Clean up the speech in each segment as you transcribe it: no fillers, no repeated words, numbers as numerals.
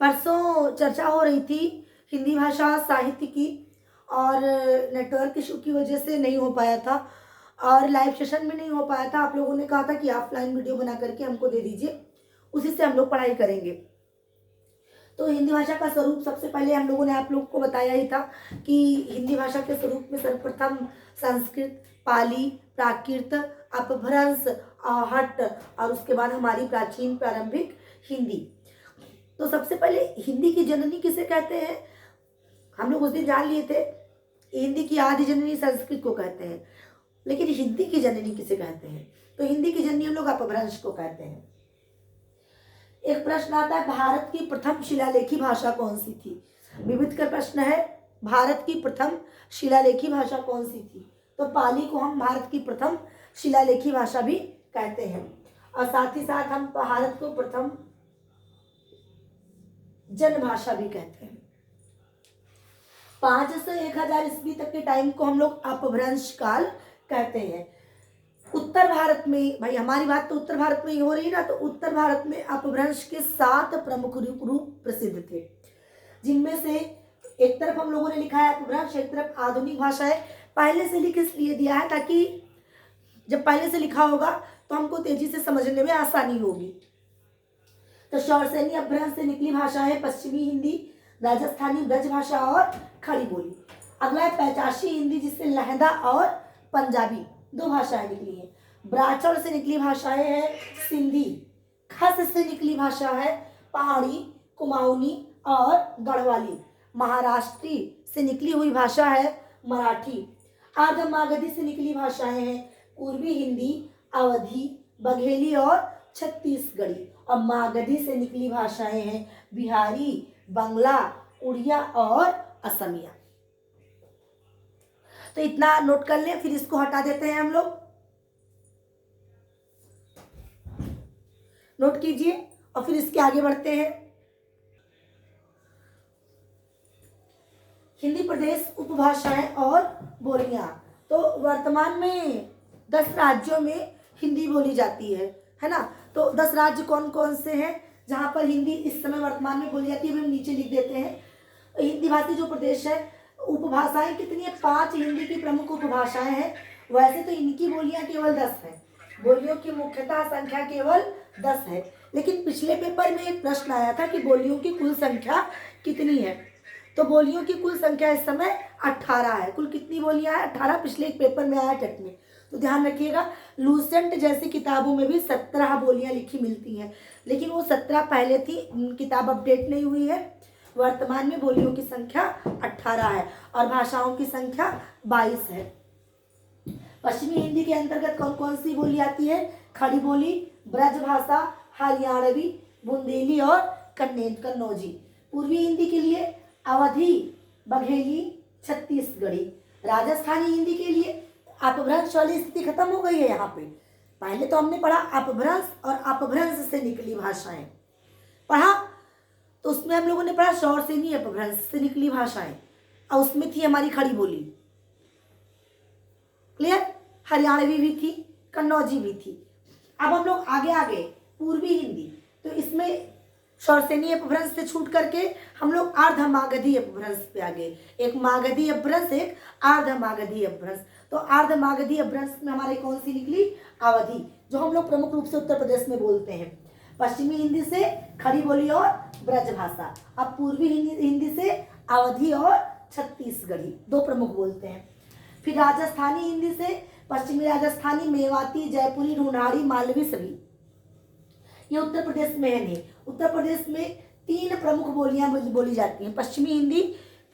परसों चर्चा हो रही थी हिंदी भाषा साहित्य की, और नेटवर्क इशू की वजह से नहीं हो पाया था, और लाइव सेशन भी नहीं हो पाया था। आप लोगों ने कहा था कि ऑफलाइन वीडियो बना करके हमको दे दीजिए, उसी से हम लोग पढ़ाई करेंगे। तो हिंदी भाषा का स्वरूप सबसे पहले हम लोगों ने आप लोग को बताया ही था कि हिंदी भाषा के स्वरूप में सर्वप्रथम संस्कृत, पाली, प्राकृत, अपभ्रंश, आहट, और उसके बाद हमारी प्राचीन प्रारंभिक हिंदी। तो सबसे पहले हिंदी की जननी किसे कहते हैं, हम लोग उस दिन जान लिए थे। हिंदी की आदि जननी संस्कृत को कहते हैं, लेकिन हिंदी की जननी किसे कहते हैं? तो हिंदी की जननी हम लोग अपभ्रंश को कहते हैं। एक प्रश्न आता है, भारत की प्रथम शिलालेखी भाषा कौन सी थी? विविध का प्रश्न है, भारत की प्रथम शिलालेखी भाषा कौन सी थी? तो पाली को हम भारत की प्रथम शिलालेखी भाषा भी कहते हैं, और साथ ही साथ हम भारत को प्रथम जनभाषा भी कहते हैं। 500 से 1000 ईस्वी तक के टाइम को हम लोग अपभ्रंश काल कहते हैं। उत्तर भारत में, भाई हमारी बात तो उत्तर भारत में ही हो रही ना, तो उत्तर भारत में अपभ्रंश के 7 प्रमुख रूप प्रसिद्ध थे, जिनमें से एक तरफ हम लोगों ने लिखा है अपभ्रंश, एक तरफ आधुनिक भाषा है। पहले से लिख इसलिए दिया है ताकि जब पहले से लिखा होगा तो हमको तेजी से समझने में आसानी होगी। तो शौरसेनी अपभ्रंश से निकली भाषा है पश्चिमी हिंदी, राजस्थानी ब्रज भाषा और खड़ी बोली। अगला है पैचाशी हिंदी, जिससे लहदा और पंजाबी 2 भाषाएं निकली हैं। ब्राचौड़ से निकली भाषाएं हैं सिंधी। खस से निकली भाषा है पहाड़ी, कुमाऊनी और गढ़वाली। महाराष्ट्री से निकली हुई भाषा है मराठी। आर्ध मागधी से निकली भाषाएं हैं पूर्वी हिंदी, अवधी, बघेली और छत्तीसगढ़ी। और मागधी से निकली भाषाएं हैं बिहारी, बंगला, उड़िया और असमिया। तो इतना नोट कर लें, फिर इसको हटा देते हैं हम लोग। नोट कीजिए और फिर इसके आगे बढ़ते हैं। हिंदी प्रदेश, उपभाषाएं और बोलियां। तो वर्तमान में 10 राज्यों में हिंदी बोली जाती है ना। तो 10 राज्य कौन कौन से हैं जहां पर हिंदी इस समय वर्तमान में बोली जाती है, हम नीचे लिख देते हैं। हिंदी भाषी जो प्रदेश है, उपभाषाएं कितनी है? 5 हिंदी की प्रमुख उपभाषाएं हैं। वैसे तो इनकी बोलियां केवल 10 हैं, बोलियों की मुख्यतः संख्या केवल 10 है, लेकिन पिछले पेपर में एक प्रश्न आया था कि बोलियों की कुल संख्या कितनी है। तो बोलियों की कुल संख्या इस समय 18 है। कुल कितनी बोलियां हैं? 18। पिछले एक पेपर में आया टेट में, तो ध्यान रखिएगा। लूसेंट जैसी किताबों में भी 17 बोलियां लिखी मिलती हैं, लेकिन वो 17 पहले थी, किताब अपडेट नहीं हुई है। वर्तमान में बोलियों की संख्या 18 है और भाषाओं की संख्या 22 है। पश्चिमी हिंदी के अंतर्गत कौन कौन सी बोली आती है? खड़ी बोली, ब्रज भाषा, हरियाणवी, बुंदेली और कन्नौजी। पूर्वी हिंदी के लिए अवधी, बघेली, छत्तीसगढ़ी। राजस्थानी हिंदी के लिए अपभ्रंश वाली स्थिति खत्म हो गई है। यहाँ पे पहले तो हमने पढ़ा अपभ्रंश और अपभ्रंश से निकली भाषाएं पढ़ा, तो उसमें हम लोगों ने पढ़ा शौरसेनी अपभ्रंश से निकली भाषाएं, और उसमें थी हमारी खड़ी बोली, क्लियर। हरियाणवी भी थी, कन्नौजी भी थी। अब हम लोग आगे आगे पूर्वी हिंदी, तो इसमें शौरसेनी अपभ्रंश से छूट करके हम लोग अर्ध मागधी अपभ्रंश पे आ गए। एक मागधी अपभ्रंश, एक अर्ध मागधी अपभ्रंश। तो अर्ध मागधी अपभ्रंश में हमारे कौन सी निकली? अवधी, जो हम लोग प्रमुख रूप से उत्तर प्रदेश में बोलते हैं। पश्चिमी हिंदी से खड़ी बोली और ब्रज भाषा। अब पूर्वी हिंदी से अवधी और छत्तीसगढ़ी 2 प्रमुख बोलते हैं। फिर राजस्थानी हिंदी से पश्चिमी राजस्थानी, मेवाती, जयपुरी, ढूंढाड़ी, मालवी सभी, ये उत्तर प्रदेश में है। नहीं, उत्तर प्रदेश में 3 प्रमुख बोलियां बोली जाती हैं, पश्चिमी हिंदी,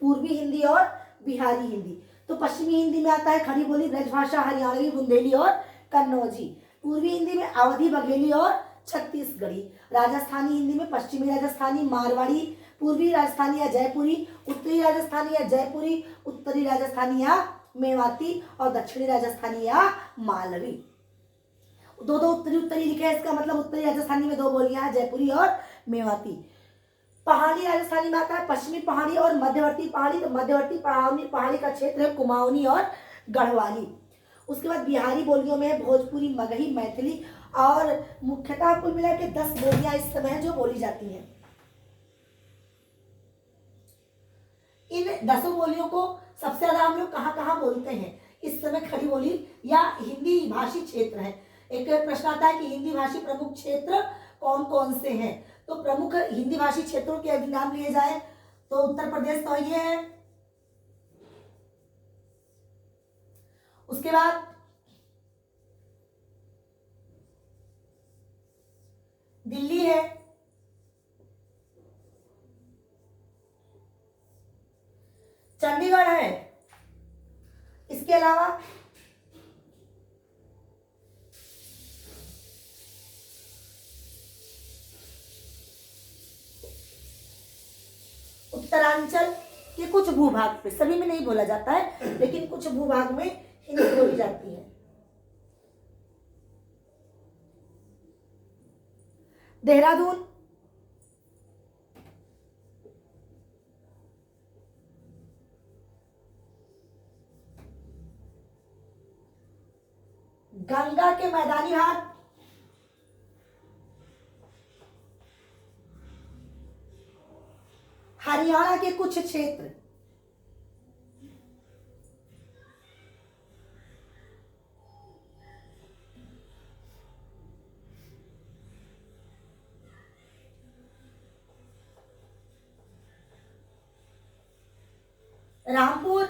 पूर्वी हिंदी और बिहारी हिंदी। तो पश्चिमी हिंदी में आता है खड़ी बोली, ब्रजभाषा, हरियाणवी, बुंदेली और कन्नौजी। पूर्वी हिंदी में अवधी, बघेली और छत्तीसगढ़ी। राजस्थानी हिंदी में पश्चिमी राजस्थानी, मारवाड़ी, पूर्वी राजस्थानी या जयपुरी, उत्तरी राजस्थानी या जयपुरी, उत्तरी राजस्थानी या मेवाती और दक्षिणी राजस्थानी या मालवी। 2 उत्तरी लिखे हैं, इसका मतलब उत्तरी राजस्थानी में 2 बोलियां हैं, जयपुरी और मेवाती। पहाड़ी राजस्थानी में आता है पश्चिमी पहाड़ी और मध्यवर्ती पहाड़ी। तो मध्यवर्ती पहाड़ी का क्षेत्र है कुमाऊनी और गढ़वाली। उसके बाद बिहारी बोलियों में भोजपुरी, मगही, मैथिली, और मुख्यतः कुल मिला के 10 बोलियां इस समय जो बोली जाती हैं। इन 10 बोलियों को सबसे ज्यादा हम लोग कहाँ कहाँ बोलते हैं इस समय खड़ी बोली या हिंदी भाषी क्षेत्र है। एक प्रश्न आता है कि हिंदी भाषी प्रमुख क्षेत्र कौन कौन से हैं। तो प्रमुख हिंदी भाषी क्षेत्रों के यदि नाम लिए जाए तो उत्तर प्रदेश तो ये है, उसके बाद दिल्ली है, चंडीगढ़ है, इसके अलावा उत्तरांचल के कुछ भूभाग पे, सभी में नहीं बोला जाता है लेकिन कुछ भूभाग में हिंदी बोली जाती है। देहरादून, गंगा के मैदानी भाग, हरियाणा के कुछ क्षेत्र, रामपुर,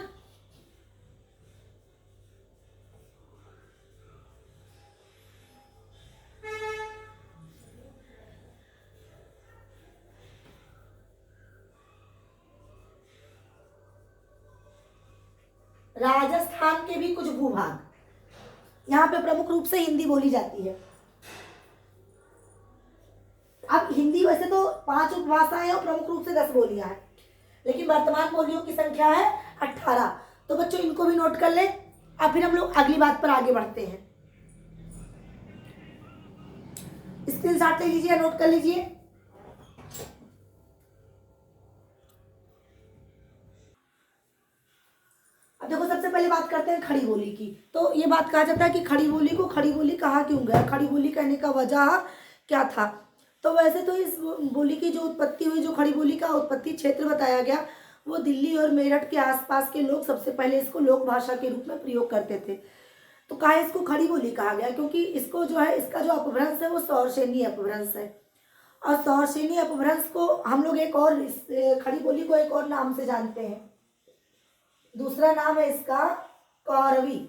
राजस्थान के भी कुछ भूभाग, यहाँ पे प्रमुख रूप से हिंदी बोली जाती है। अब हिंदी वैसे तो 5 उपभाषाएं और प्रमुख रूप से 10 बोलियां हैं, लेकिन वर्तमान बोलियों की संख्या है 18। तो बच्चों इनको भी नोट कर ले। अब फिर हम लोग अगली बात पर आगे बढ़ते हैं। स्क्रीनशॉट ले लीजिए, नोट कर लीजिए। अब देखो सबसे पहले बात करते हैं खड़ी बोली की। तो ये बात कहा जाता है कि खड़ी बोली को खड़ी बोली कहा क्यों गया, खड़ी बोली कहने का वजह क्या था। तो वैसे तो इस बोली की जो उत्पत्ति हुई, जो खड़ी बोली का उत्पत्ति क्षेत्र बताया गया, वो दिल्ली और मेरठ के आसपास के लोग सबसे पहले इसको लोक भाषा के रूप में प्रयोग करते थे। तो कहा इसको खड़ी बोली कहा गया क्योंकि इसको जो है, इसका जो अपभ्रंश है वो सौरसेनी अपभ्रंश है। और सौरसेनी अपभ्रंश को हम लोग एक और, इस खड़ी बोली को एक और नाम से जानते हैं। दूसरा नाम है इसका कौरवी।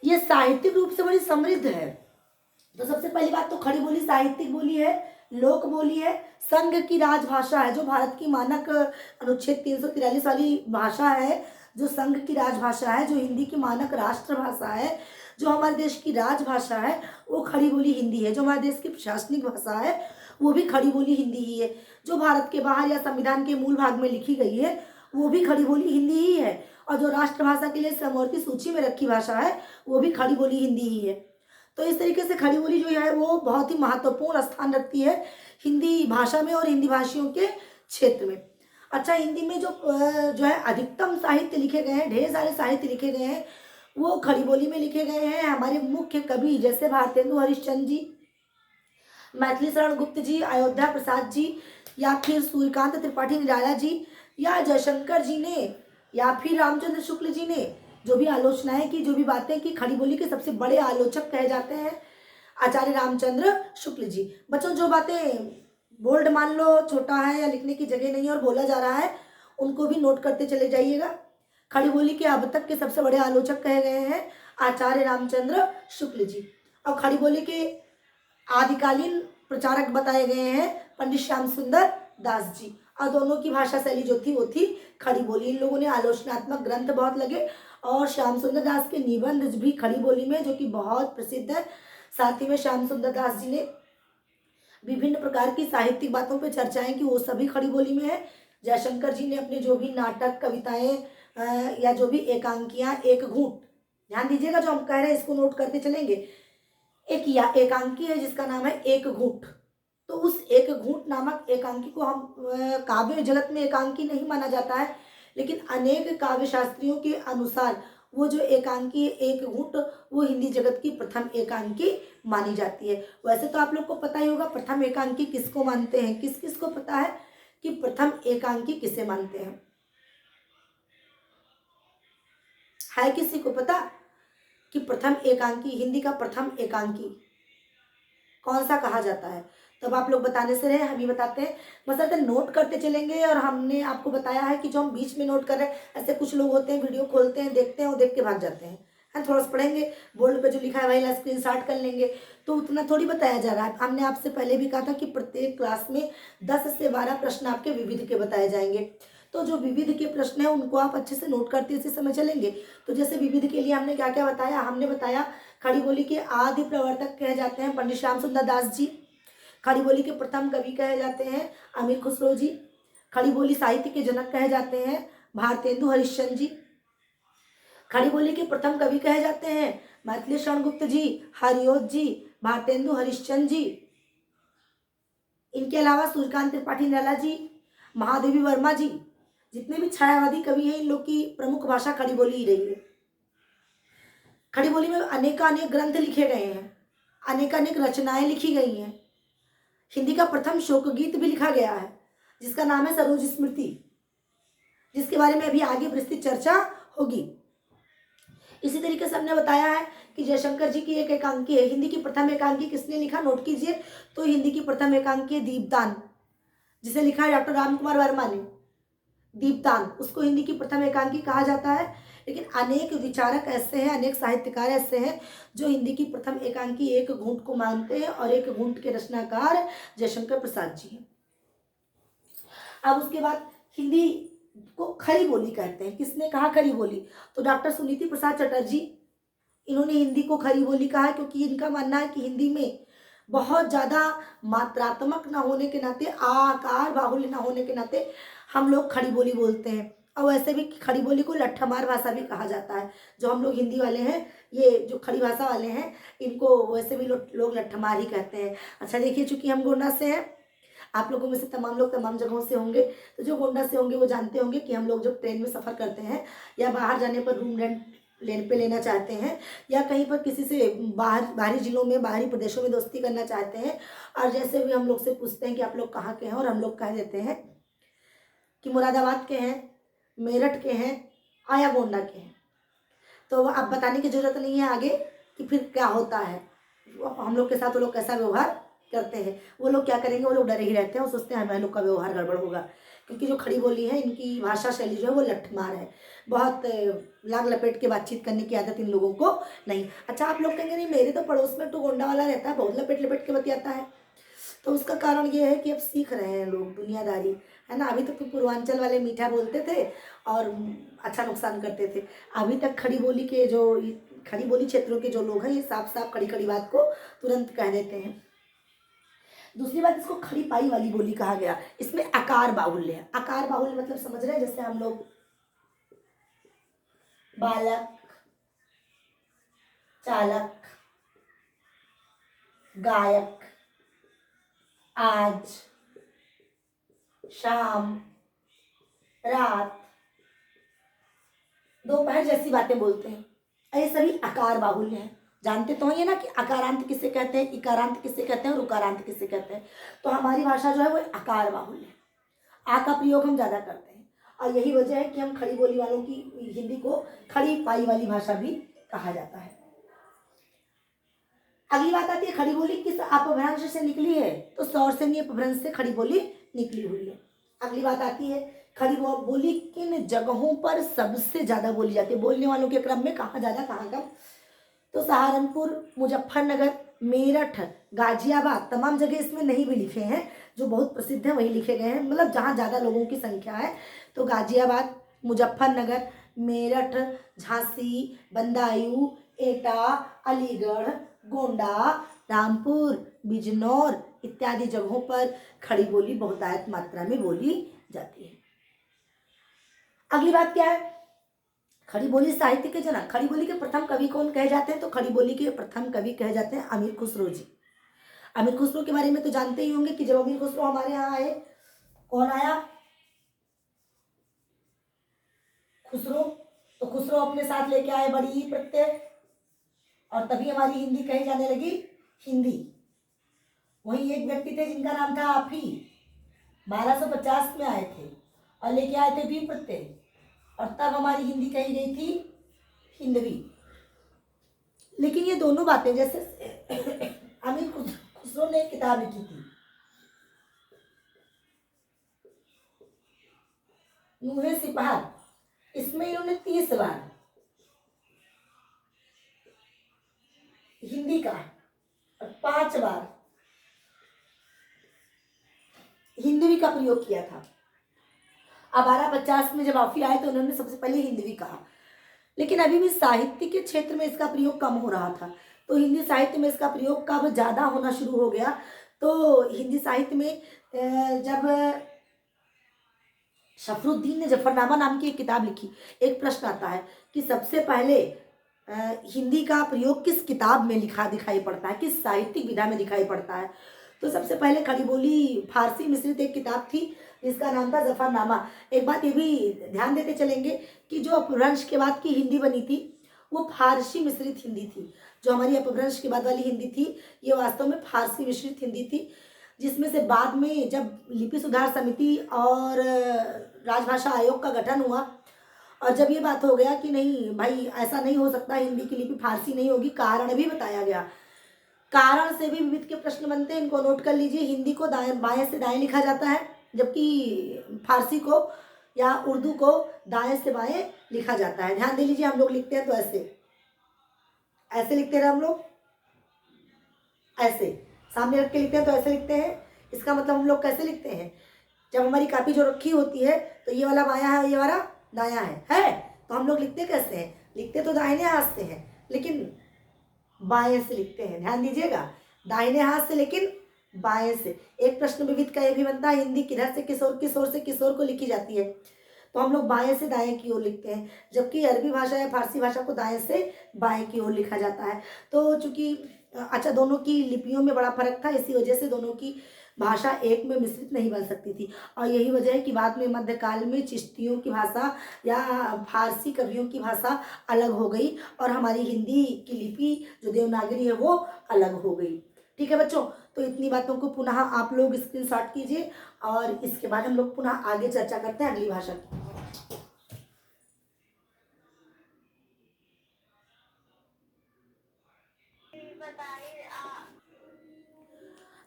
ये साहित्यिक रूप से बड़ी समृद्ध है। तो सबसे पहली बात तो खड़ी बोली साहित्यिक बोली है, लोक बोली है, संघ की राजभाषा है, जो भारत की मानक अनुच्छेद 343 वाली भाषा है, जो संघ की राजभाषा है, जो हिंदी की मानक राष्ट्रभाषा है, जो हमारे देश की राजभाषा है, वो खड़ी बोली हिंदी है। जो हमारे देश की प्रशासनिक भाषा है वो भी खड़ी बोली हिंदी ही है। जो भारत के बाहर या संविधान के मूल भाग में लिखी गई है वो भी खड़ी बोली हिंदी ही है। और जो राष्ट्रभाषा के लिए समवर्ती सूची में रखी भाषा है वो भी खड़ी बोली हिंदी ही है। तो इस तरीके से खड़ी बोली जो है वो बहुत ही महत्वपूर्ण स्थान रखती है हिंदी भाषा में और हिंदी भाषियों के क्षेत्र में। अच्छा, हिंदी में जो है अधिकतम साहित्य लिखे गए हैं, ढेर सारे साहित्य लिखे गए हैं, वो खड़ी बोली में लिखे गए हैं। हमारे मुख्य कवि जैसे भारतेंदु हरिश्चंद्र जी, मैथिली शरण गुप्त जी, अयोध्या प्रसाद जी, या फिर सूर्यकांत त्रिपाठी निराला जी, या जयशंकर जी ने, या फिर रामचंद्र शुक्ल जी ने जो भी आलोचनाएं की, जो भी बातें की, खड़ी बोली के सबसे बड़े आलोचक कहे जाते हैं आचार्य रामचंद्र शुक्ल जी। बच्चों जो बातें बोल्ड मान लो छोटा है या लिखने की जगह नहीं है और बोला जा रहा है, उनको भी नोट करते चले जाइएगा। खड़ी बोली के अब तक के सबसे बड़े आलोचक कहे गए हैं आचार्य रामचंद्र शुक्ल जी। और खड़ी बोली के आदिकालीन प्रचारक बताए गए हैं पंडित श्याम सुंदर दास जी। और दोनों की भाषा शैली जो थी वो थी खड़ी बोली। इन लोगों ने आलोचनात्मक ग्रंथ बहुत लगे और श्याम सुंदर दास के निबंध भी खड़ी बोली में, जो कि बहुत प्रसिद्ध है। साथ ही में श्याम सुंदर दास जी ने विभिन्न प्रकार की साहित्यिक बातों पर चर्चाएं की, वो सभी खड़ी बोली में है। जयशंकर जी ने अपने जो भी नाटक, कविताएं या जो भी एकांकियां, एक घूंट, ध्यान दीजिएगा जो हम कह रहे हैं इसको नोट करते चलेंगे। एक या एकांकी है जिसका नाम है एक घूंट। तो उस एक घूंट नामक एकांकी को हम काव्य जगत में एकांकी नहीं माना जाता है, लेकिन अनेक काव्य शास्त्रियों के अनुसार वो जो एकांकी एक घूंट वो हिंदी जगत की प्रथम एकांकी मानी जाती है। वैसे तो आप लोग को पता ही होगा प्रथम एकांकी किसको मानते हैं, किस किस को पता है कि प्रथम एकांकी किसे मानते हैं। है किसी को पता कि प्रथम एकांकी, हिंदी का प्रथम एकांकी कौन सा कहा जाता है? तब आप लोग बताने से रहे, हम ही बताते हैं। बस नोट करते चलेंगे। और हमने आपको बताया है कि जो हम बीच में नोट कर रहे हैं, ऐसे कुछ लोग होते हैं वीडियो खोलते हैं, देखते हैं और देख के भाग जाते हैं, है थोड़ा सा पढ़ेंगे, बोर्ड पे जो लिखा है वही स्क्रीनशॉट कर लेंगे, तो उतना थोड़ी बताया जा रहा है। हमने आपसे पहले भी कहा था कि प्रत्येक क्लास में 10 से 12 प्रश्न आपके विविध के बताए जाएंगे। तो जो विविध के प्रश्न है उनको आप अच्छे से नोट करते इसी समय चलेंगे। तो जैसे विविध के लिए हमने क्या क्या बताया, हमने बताया खड़ी बोली के आदि प्रवर्तक कहे जाते हैं पंडित श्याम सुंदर दास जी। खड़ी बोली के प्रथम कवि कहे जाते हैं अमीर खुसरो जी। खड़ी बोली साहित्य के जनक कहे जाते हैं भारतेंदु हरिश्चंद्र जी। खड़ी बोली के प्रथम कवि कहे जाते हैं मैथिली शरण गुप्त जी, हरिओत जी, भारतेंदु हरिश्चंद्र जी। इनके अलावा सूर्यकांत त्रिपाठी निराला जी, महादेवी वर्मा जी, जितने भी छायावादी कवि हैं इन लोग की प्रमुख भाषा खड़ी बोली ही रही है। खड़ी बोली में अनेकानेक ग्रंथ लिखे गए हैं, अनेकानेक रचनाएं लिखी गई हैं। हिंदी का प्रथम शोक गीत भी लिखा गया है जिसका नाम है सरोज स्मृति, जिसके बारे में अभी आगे विस्तृत चर्चा होगी। इसी तरीके से हमने बताया है कि जयशंकर जी की एक एकांकी है। हिंदी की प्रथम एकांकी किसने लिखा, नोट कीजिए। तो हिंदी की प्रथम एकांकी है दीपदान, जिसे लिखा है डॉक्टर राम कुमार वर्मा ने। दीपदान उसको हिंदी की प्रथम एकांकी कहा जाता है। लेकिन अनेक विचारक ऐसे हैं, अनेक साहित्यकार ऐसे हैं जो हिंदी की प्रथम एकांकी एक घूंट को मानते हैं, और एक घूंट के रचनाकार जयशंकर प्रसाद जी हैं। अब उसके बाद हिंदी को खरी बोली कहते हैं। किसने कहा खरी बोली? तो डॉक्टर सुनीति प्रसाद चटर्जी, इन्होंने हिंदी को खरी बोली कहा, क्योंकि इनका मानना है कि हिंदी में बहुत ज़्यादा मात्रात्मक ना होने के नाते, आकार बाहुल्य ना होने के नाते हम लोग खड़ी बोली बोलते हैं। और वैसे भी खड़ी बोली को लट्ठमार भाषा भी कहा जाता है। जो हम लोग हिंदी वाले हैं, ये जो खड़ी भाषा वाले हैं, इनको वैसे भी लोग लट्ठमार ही कहते हैं। अच्छा देखिए, चूंकि हम गोंडा से हैं, आप लोगों में से तमाम लोग तमाम जगहों से होंगे, तो जो गोंडा से होंगे वो जानते होंगे कि हम लोग जब ट्रेन में सफ़र करते हैं या बाहर जाने पर रूम रेंट पे लेना चाहते हैं, या कहीं पर किसी से बाहरी जिलों में, बाहरी प्रदेशों में दोस्ती करना चाहते हैं, और जैसे भी हम लोग से पूछते हैं कि आप लोग कहाँ के हैं, और हम लोग कह देते हैं कि मुरादाबाद के हैं, मेरठ के हैं, आया गोंडा के हैं, तो अब बताने की ज़रूरत नहीं है आगे कि फिर क्या होता है हम लोग के साथ, वो लोग कैसा व्यवहार करते हैं। वो लोग क्या करेंगे, वो लोग डरे ही रहते हैं, वो सोचते हैं हमारे लोग का व्यवहार गड़बड़ होगा, क्योंकि जो खड़ी बोली है इनकी भाषा शैली जो है वो लठमार है। बहुत लाग लपेट के बातचीत करने की आदत इन लोगों को नहीं। अच्छा, आप लोग कहेंगे नहीं मेरे तो पड़ोस में तो गोंडा वाला रहता है, बहुत लपेट लपेट के बतियाता है। तो उसका कारण ये है कि अब सीख रहे हैं लोग दुनियादारी, है ना। अभी तक तो पूर्वांचल वाले मीठा बोलते थे और अच्छा नुकसान करते थे। अभी तक खड़ी बोली के जो खड़ी बोली क्षेत्रों के जो लोग हैं, ये साफ साफ खड़ी खड़ी बात को तुरंत कह देते हैं। दूसरी बात, इसको खड़ी पाई वाली बोली कहा गया। इसमें आकार बाहुल्य है। आकार बाहुल्य मतलब समझ रहे हैं, जैसे हम लोग बालक, चालक, गायक, आज, शाम, रात, दोपहर जैसी बातें बोलते हैं। ये सभी आकार बाहुल्य हैं। जानते तो हैं ना कि अकारांत किसे कहते हैं, इकारांत किसे कहते हैं और उकारांत किसे कहते हैं। तो हमारी भाषा जो है वो आकार बाहुल्य है। आ का प्रयोग हम ज़्यादा करते हैं, और यही वजह है कि हम खड़ी बोली वालों की हिंदी को खड़ी पाई वाली भाषा भी कहा जाता है। अगली बात आती है, खड़ी बोली किस अपभ्रंश से निकली है? तो सौरसेनी अपभ्रंश से खड़ी बोली निकली हुई है। अगली बात आती है, खड़ी बोली किन जगहों पर सबसे ज्यादा बोली जाती है? बोलने वालों के क्रम में कहाँ ज्यादा कहाँ कम? तो सहारनपुर, मुजफ्फरनगर, मेरठ, गाजियाबाद, तमाम जगह इसमें नहीं भी लिखे हैं, जो बहुत प्रसिद्ध है वही लिखे गए हैं, मतलब जहाँ ज़्यादा लोगों की संख्या है। तो गाजियाबाद, मुजफ्फरनगर, मेरठ, झांसी, बदायूं, एटा, अलीगढ़, गोंडा, रामपुर, बिजनौर इत्यादि जगहों पर खड़ी बोली बहुतायत मात्रा में बोली जाती है। अगली बात क्या है? खड़ी बोली साहित्य के जनक। खड़ी बोली के प्रथम कवि कौन कहे जाते हैं? तो खड़ी बोली के प्रथम कवि कहे जाते हैं अमीर खुसरो जी। अमीर खुसरो के बारे में तो जानते ही होंगे कि जब अमीर खुसरो हमारे यहाँ आए, कौन आया? खुसरो। तो खुसरो अपने साथ लेके आए बड़ी ही प्रत्यय, और तभी हमारी हिंदी कही जाने लगी हिंदी। वही एक व्यक्ति थे जिनका नाम था आपी, 1250 में आए थे और लेके आए थे भी प्रत्यय, और तब हमारी हिंदी कही गई थी हिंदवी। लेकिन ये दोनों बातें, जैसे अमीर खुसरो ने एक किताब लिखी थी नूहे सिपहर, इसमें इन्होंने 30 बार हिंदी का और 5 बार हिंदवी का प्रयोग किया था। अब 1250 में जब ऑफी आए तो उन्होंने सबसे पहले हिंदवी कहा, लेकिन अभी भी साहित्य के क्षेत्र में इसका प्रयोग कम हो रहा था। तो हिंदी साहित्य में इसका प्रयोग कब ज़्यादा होना शुरू हो गया, तो हिंदी साहित्य में जब शफरुद्दीन ने जफरनामा नाम की एक किताब लिखी। एक प्रश्न आता है कि सबसे पहले हिंदी का प्रयोग किस किताब में लिखा दिखाई पड़ता है, किस साहित्यिक विधा में दिखाई पड़ता है। तो सबसे पहले खड़ी बोली फारसी मिश्रित एक किताब थी जिसका नाम था जफरनामा। एक बात ये भी ध्यान देते चलेंगे कि जो अपभ्रंश के बाद की हिंदी बनी थी वो फारसी मिश्रित हिंदी थी। जो हमारी अपभ्रंश के बाद वाली हिंदी थी ये वास्तव में फारसी मिश्रित हिंदी थी, जिसमें से बाद में जब लिपि सुधार समिति और राजभाषा आयोग का गठन हुआ और जब ये बात हो गया कि नहीं भाई ऐसा नहीं हो सकता, हिंदी की लिपि फारसी नहीं होगी, कारण भी बताया गया। कारण से भी विविध के प्रश्न बनते हैं, इनको नोट कर लीजिए। हिंदी को दाएं बाएं से दाएं लिखा जाता है, जबकि फारसी को या उर्दू को दाएं से बाएं लिखा जाता है। ध्यान दे लीजिए, हम लोग लिखते हैं तो ऐसे ऐसे लिखते हैं, हम लोग ऐसे सामने रख के लिखते हैं तो ऐसे लिखते हैं। इसका मतलब हम लोग कैसे लिखते हैं, जब हमारी कॉपी जो रखी होती है तो ये वाला बायां है, ये वाला दायां है तो हम लोग लिखते कैसे हैं, लिखते तो दाहिने हाथ से हैं लेकिन बाएं से लिखते हैं। ध्यान दीजिएगा, दाहिने हाथ से लेकिन बाएं से। एक प्रश्न विविध का ये भी बनता है, हिंदी किधर से किशोर, किशोर से किशोर को लिखी जाती है, तो हम लोग बाएं से दाएं की ओर लिखते हैं, जबकि अरबी भाषा या फारसी भाषा को दाएं से बाएं की ओर लिखा जाता है। तो चूंकि अच्छा दोनों की लिपियों में बड़ा फर्क था, इसी वजह से दोनों की भाषा एक में मिश्रित नहीं बन सकती थी। और यही वजह है कि बाद में मध्यकाल में चिश्तियों की भाषा या फारसी कवियों की भाषा अलग हो गई और हमारी हिंदी की लिपि जो देवनागरी है वो अलग हो गई। ठीक है बच्चों, तो इतनी बातों को पुनः आप लोग स्क्रीनशॉट कीजिए और इसके बाद हम लोग पुनः आगे चर्चा करते हैं अगली भाषा की।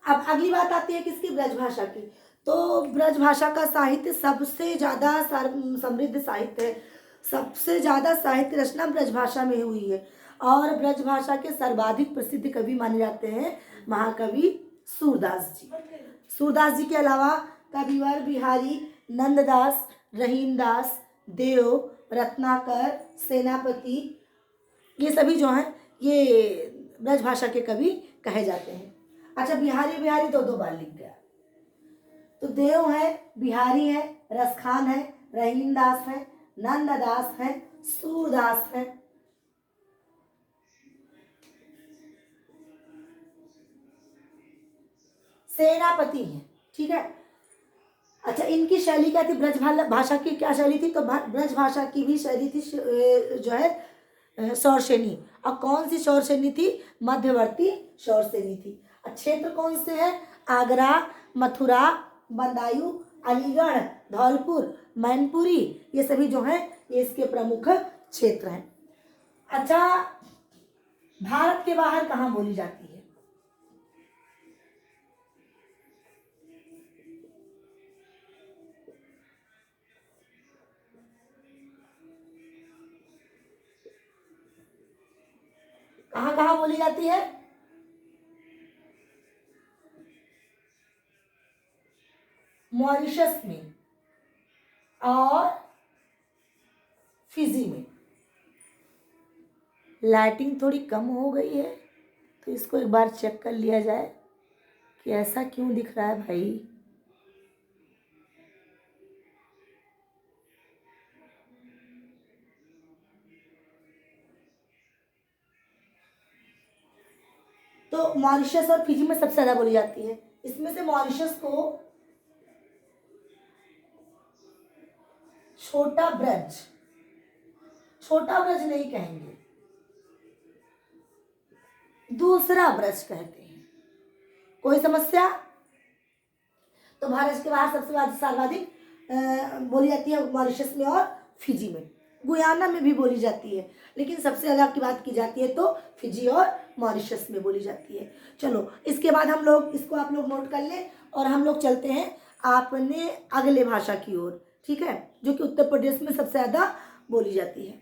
अब अगली बात आती है किसकी, ब्रजभाषा की। तो ब्रजभाषा का साहित्य सबसे ज़्यादा समृद्ध साहित्य है, सबसे ज़्यादा साहित्य रचना ब्रजभाषा में हुई है और ब्रजभाषा के सर्वाधिक प्रसिद्ध कवि माने जाते हैं महाकवि सूरदास जी। सूरदास जी के अलावा कविवर बिहारी, नंददास, रहीमदास, देव, रत्नाकर, सेनापति, ये सभी जो हैं ये ब्रजभाषा के कवि कहे जाते हैं। अच्छा, बिहारी बिहारी दो बार लिख गया, तो देव है, बिहारी है, रसखान है, रहीमदास है, नंददास है, सूरदास है। सेनापति है। ठीक है, अच्छा इनकी शैली क्या थी, ब्रज भाषा की क्या शैली थी, तो ब्रज भाषा की भी शैली थी जो है शौरसेनी। और कौन सी शौरसेनी थी, मध्यवर्ती शौरसेनी थी। क्षेत्र कौन से है, आगरा, मथुरा, बदायूं, अलीगढ़, धौलपुर, मैनपुरी, ये सभी जो हैं ये इसके प्रमुख क्षेत्र हैं। अच्छा, भारत के बाहर कहाँ बोली जाती है, कहाँ कहाँ बोली जाती है, मॉरिशस में और फिजी में। लाइटिंग थोड़ी कम हो गई है तो इसको एक बार चेक कर लिया जाए कि ऐसा क्यों दिख रहा है भाई। तो मॉरिशस और फिजी में सबसे ज़्यादा बोली जाती है। इसमें से मॉरिशस को छोटा ब्रज, छोटा ब्रज नहीं कहेंगे, दूसरा ब्रज कहते हैं। कोई समस्या, तो भारत के बाहर सबसे सर्वाधिक बोली जाती है मॉरिशस में और फिजी में। गुयाना में भी बोली जाती है, लेकिन सबसे ज़्यादा की बात की जाती है तो फिजी और मॉरिशस में बोली जाती है। चलो इसके बाद हम लोग इसको आप लोग नोट कर लें और हम लोग चलते हैं अपने अगले भाषा की ओर, ठीक है, जो कि उत्तर प्रदेश में सबसे ज़्यादा बोली जाती है।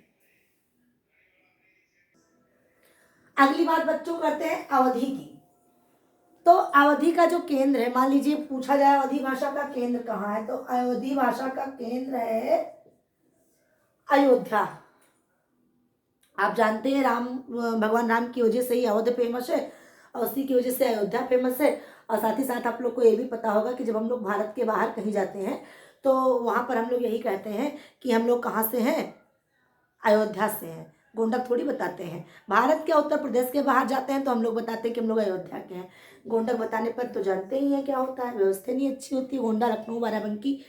अगली बात बच्चों करते हैं अवधि की। तो अवधि का जो केंद्र है, मान लीजिए पूछा जाए अवधि भाषा का केंद्र कहाँ है, तो अवधि भाषा का केंद्र है अयोध्या। आप जानते हैं राम, भगवान राम की वजह से ही अवध फेमस है और उसी की वजह से अयोध्या फेमस है। और साथ ही साथ आप लोग को ये भी पता होगा कि जब हम लोग भारत के बाहर कहीं जाते हैं तो वहाँ पर हम लोग यही कहते हैं कि हम लोग कहाँ से हैं, अयोध्या से हैं। गोंडा थोड़ी बताते हैं। भारत के उत्तर प्रदेश के बाहर जाते हैं तो हम लोग बताते हैं कि हम लोग अयोध्या के हैं। गोंडा बताने पर तो जानते ही हैं क्या होता है, व्यवस्था नहीं अच्छी होती है। गोंडा, लखनऊ, बाराबंकी,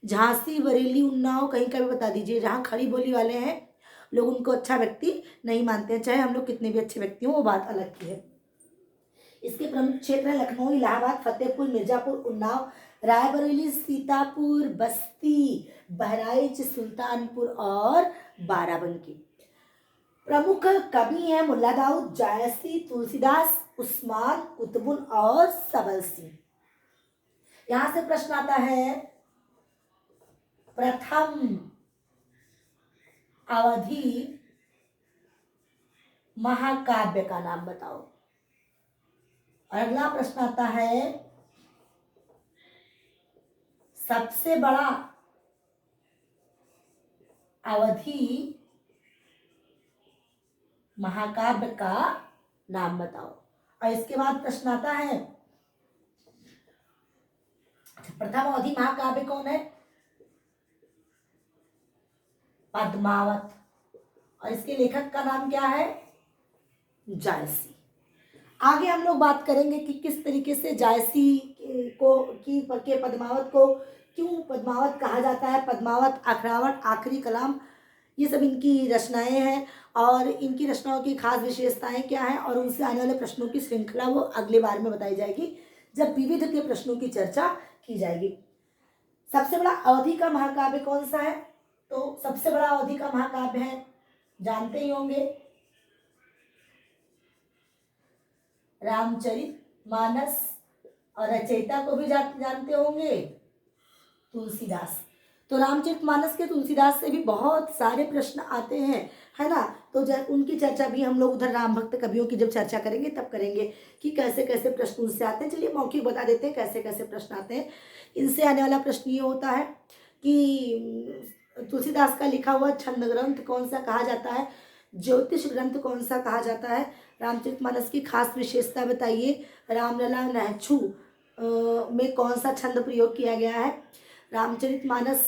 झांसी, बरेली, उन्नाव कहीं का भी बता दीजिए, जहाँ खड़ी बोली वाले हैं लोग उनको अच्छा व्यक्ति नहीं मानते हैं, चाहे हम लोग कितने भी अच्छे व्यक्ति हों, वो बात अलग की है। इसके प्रमुख क्षेत्र हैं लखनऊ, इलाहाबाद, फतेहपुर, मिर्जापुर, उन्नाव, रायबरेली, सीतापुर, बस्ती, बहराइच, सुल्तानपुर और बाराबंकी। प्रमुख कवि हैं मुल्ला दाऊद, जायसी, तुलसीदास, उस्मान, कुतुबुन और सबल सिंह। यहां से प्रश्न आता है, प्रथम अवधि महाकाव्य का नाम बताओ। और अगला प्रश्न आता है, सबसे बड़ा अवधि महाकाव्य का नाम बताओ। और इसके बाद प्रश्न आता है, प्रथम अवधि महाकाव्य कौन है, पद्मावत। और इसके लेखक का नाम क्या है, जायसी। आगे हम लोग बात करेंगे कि किस तरीके से जायसी के पद्मावत को क्यों पद्मावत कहा जाता है। पद्मावत, अखरावट, आखिरी कलाम, ये सब इनकी रचनाएं हैं और इनकी रचनाओं की खास विशेषताएं क्या हैं और उनसे आने वाले प्रश्नों की श्रृंखला वो अगले बार में बताई जाएगी जब विविध के प्रश्नों की चर्चा की जाएगी। सबसे बड़ा अवधि का महाकाव्य कौन सा है, तो सबसे बड़ा अवधि का महाकाव्य है, जानते ही होंगे, रामचरितमानस। और रचयिता को भी जानते होंगे, तुलसीदास। तो रामचरितमानस के तुलसीदास से भी बहुत सारे प्रश्न आते हैं, है ना। तो जब उनकी चर्चा भी हम लोग उधर राम भक्त कवियों की जब चर्चा करेंगे तब करेंगे कि कैसे कैसे प्रश्न उनसे आते हैं। चलिए मौखिक बता देते हैं कैसे कैसे प्रश्न आते हैं। इनसे आने वाला प्रश्न ये होता है कि तुलसीदास का लिखा हुआ छंद ग्रंथ कौन सा कहा जाता है, ज्योतिष ग्रंथ कौन सा कहा जाता है, रामचरितमानस की खास विशेषता बताइए, रामलला नहछू में कौन सा छंद प्रयोग किया गया है, रामचरितमानस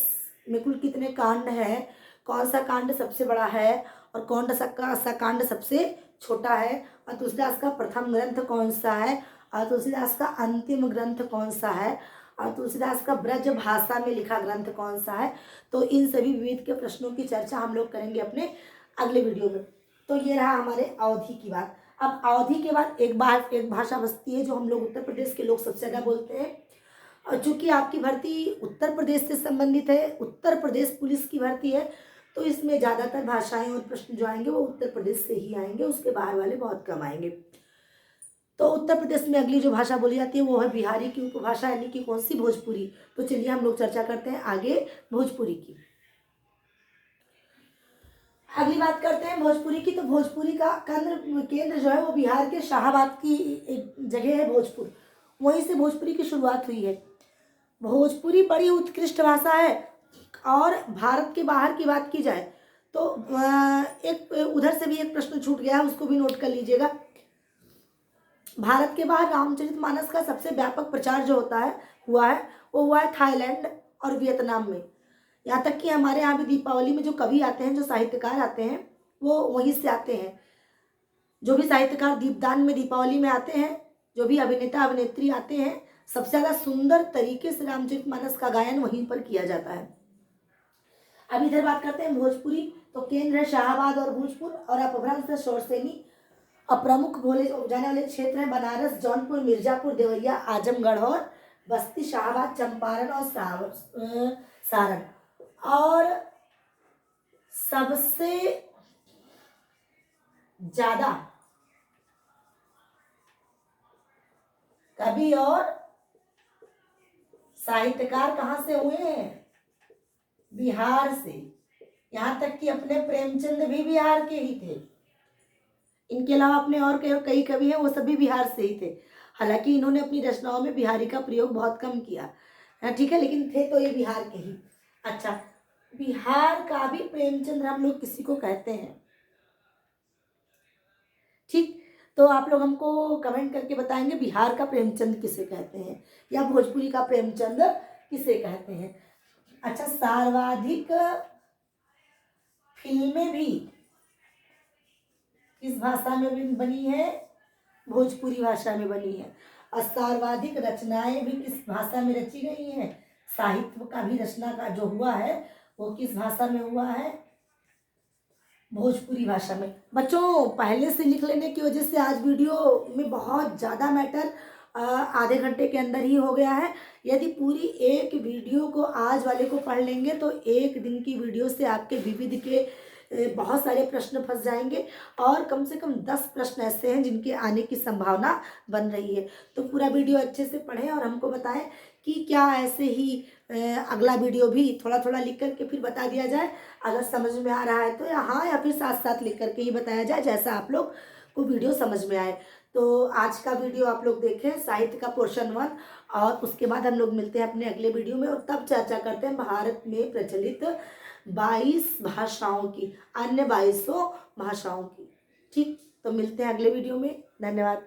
में कुल कितने कांड हैं, कौन सा कांड सबसे बड़ा है और कौन सा कांड सबसे छोटा है, और तुलसीदास का प्रथम ग्रंथ कौन सा है और तुलसीदास का अंतिम ग्रंथ कौन सा है, और तुलसीदास का ब्रज भाषा में लिखा ग्रंथ कौन सा है। तो इन सभी विविध के प्रश्नों की चर्चा हम लोग करेंगे अपने अगले वीडियो में। तो ये रहा हमारे अवधि की बात। अब अवधि के बाद एक भाषा बचती है जो हम लोग उत्तर प्रदेश के लोग सबसे ज़्यादा बोलते हैं, और चूंकि आपकी भर्ती उत्तर प्रदेश से संबंधित है, उत्तर प्रदेश पुलिस की भर्ती है, तो इसमें ज़्यादातर भाषाएं और प्रश्न जो आएंगे वो उत्तर प्रदेश से ही आएंगे, उसके बाहर वाले बहुत कम आएंगे। तो उत्तर प्रदेश में अगली जो भाषा बोली जाती है वो है बिहारी की उपभाषा, यानी कि कौन सी, भोजपुरी। तो चलिए हम लोग चर्चा करते हैं आगे भोजपुरी की। अगली बात करते हैं भोजपुरी की। तो भोजपुरी का केंद्र जो है वो बिहार के शाहाबाद की एक जगह है, भोजपुर, वहीं से भोजपुरी की शुरुआत हुई है। भोजपुरी बड़ी उत्कृष्ट भाषा है और भारत के बाहर की बात की जाए तो एक उधर से भी एक प्रश्न छूट गया है, उसको भी नोट कर लीजिएगा। भारत के बाहर रामचरितमानस का सबसे व्यापक प्रचार जो हुआ है वो हुआ है थाईलैंड और वियतनाम में। यहाँ तक कि हमारे यहाँ भी दीपावली में जो कवि आते हैं, जो साहित्यकार आते हैं, वो वहीं से आते हैं। जो भी साहित्यकार दीपदान में दीपावली में आते हैं, जो भी अभिनेता अभिनेत्री आते हैं, सबसे ज़्यादा सुंदर तरीके से रामचरितमानस का गायन वहीं पर किया जाता है। अब इधर बात करते हैं भोजपुरी। तो केंद्र है शाहाबाद और भोजपुर और अपभ्रंश है शोरसेनी। और प्रमुख बोले जाने वाले क्षेत्र हैं बनारस, जौनपुर, मिर्जापुर, देवरिया, आजमगढ़ और बस्ती, शाहाबाद, चंपारण और सारण। और सबसे ज्यादा कवि और साहित्यकार कहाँ से हुए हैं? बिहार से। यहाँ तक कि अपने प्रेमचंद भी बिहार के ही थे। इनके अलावा अपने और कई कवि हैं, वो सभी बिहार से ही थे। हालांकि इन्होंने अपनी रचनाओं में बिहारी का प्रयोग बहुत कम किया, ठीक है, लेकिन थे तो ये बिहार के ही। अच्छा, बिहार का भी प्रेमचंद हम लोग किसी को कहते हैं, ठीक। तो आप लोग हमको कमेंट करके बताएंगे बिहार का प्रेमचंद किसे कहते हैं या भोजपुरी का प्रेमचंद किसे कहते हैं। अच्छा, सर्वाधिक फिल्में भी किस भाषा में बनी है? भोजपुरी भाषा में बनी है। और सर्वाधिक रचनाएं भी किस भाषा में रची गई हैं? साहित्य का भी रचना का जो हुआ है वो किस भाषा में हुआ है? भोजपुरी भाषा में। बच्चों, पहले से लिख लेने की वजह से आज वीडियो में बहुत ज़्यादा मैटर आधे घंटे के अंदर ही हो गया है। यदि पूरी एक वीडियो को आज वाले को पढ़ लेंगे तो एक दिन की वीडियो से आपके विविध के बहुत सारे प्रश्न फंस जाएंगे और कम से कम 10 प्रश्न ऐसे हैं जिनके आने की संभावना बन रही है। तो पूरा वीडियो अच्छे से पढ़ें और हमको बताएं कि क्या ऐसे ही अगला वीडियो भी थोड़ा थोड़ा लिख करके फिर बता दिया जाए। अगर समझ में आ रहा है तो हाँ, या फिर साथ साथ लिख करके ही बताया जाए, जैसा आप लोग को वीडियो समझ में आए। तो आज का वीडियो आप लोग देखें, साहित्य का पोर्शन 1, और उसके बाद हम लोग मिलते हैं अपने अगले वीडियो में और तब चर्चा करते हैं भारत में प्रचलित 22 भाषाओं की, अन्य 2200 भाषाओं की। ठीक, तो मिलते हैं अगले वीडियो में। धन्यवाद।